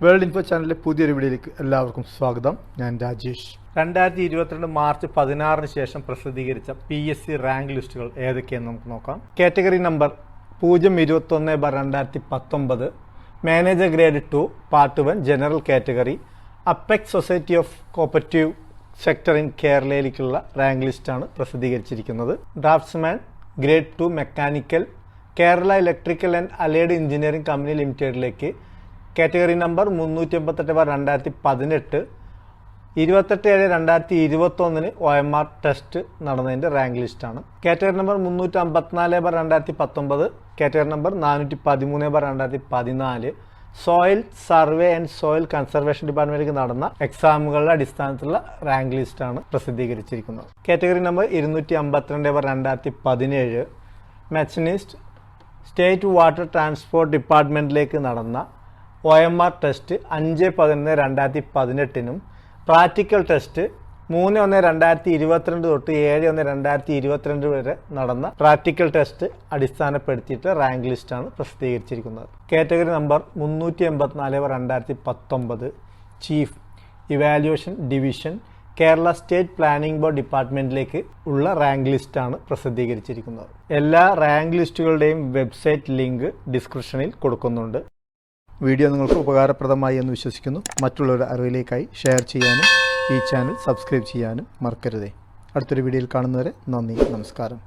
Worldinfo channel പുതിയൊരു വീഡിയോയിലേക്ക് എല്ലാവർക്കും സ്വാഗതം. ഞാൻ രാജേഷ്. 2022 മാർച്ച് 16 ശേഷം പ്രസിദ്ധീകരിച്ച PSC റാങ്ക് ലിസ്റ്റുകൾ ഏതൊക്കെയെന്ന് നമുക്ക് നോക്കാം. Category number 021/2019 manager grade 2 part 1 general category apex society of cooperative sector in കേരളയിലേക്കുള്ള റാങ്ക് ലിസ്റ്റാണ് പ്രസിദ്ധീകരിച്ചിരിക്കുന്നത്. Draftsman grade 2 mechanical Kerala electrical and allied engineering company ലിമിറ്റഡിലേക്ക് കാറ്റഗറി നമ്പർ 388/2018 28/7/2021 OMR ടെസ്റ്റ് നടന്നതിൻ്റെ റാങ്ക് ലിസ്റ്റാണ്. Category number 354/2019 category number 413/2014 soil survey and soil conservation ഡിപ്പാർട്ട്മെന്റിലേക്ക് നടന്ന എക്സാമുകളുടെ അടിസ്ഥാനത്തിലുള്ള റാങ്ക് ലിസ്റ്റാണ് പ്രസിദ്ധീകരിച്ചിരിക്കുന്നത്. Category number 252/2017 machinist state water transport ഡിപ്പാർട്ട്മെന്റിലേക്ക് നടന്ന OMR ടെസ്റ്റ് 5/11/2018 പ്രാക്ടിക്കൽ ടെസ്റ്റ് 3/1/2022 തൊട്ട് 7/1/2022 വരെ നടന്ന പ്രാക്ടിക്കൽ ടെസ്റ്റ് അടിസ്ഥാനപ്പെടുത്തിയിട്ട് റാങ്ക് ലിസ്റ്റാണ് പ്രസിദ്ധീകരിച്ചിരിക്കുന്നത്. Category number 384/2019 chief evaluation division Kerala state planning board ഡിപ്പാർട്ട്മെന്റിലേക്ക് ഉള്ള റാങ്ക് ലിസ്റ്റാണ് പ്രസിദ്ധീകരിച്ചിരിക്കുന്നത്. എല്ലാ റാങ്ക് ലിസ്റ്റുകളുടെയും വെബ്സൈറ്റ് ലിങ്ക് ഡിസ്ക്രിപ്ഷനിൽ കൊടുക്കുന്നുണ്ട്. വീഡിയോ നിങ്ങൾക്ക് ഉപകാരപ്രദമായി എന്ന് വിശ്വസിക്കുന്നു. മറ്റുള്ളവരുടെ അറിവിലേക്കായി ഷെയർ ചെയ്യാനും ഈ ചാനൽ സബ്സ്ക്രൈബ് ചെയ്യാനും മറക്കരുതേ. അടുത്തൊരു വീഡിയോയിൽ കാണുന്നവരെ നന്ദി, നമസ്കാരം.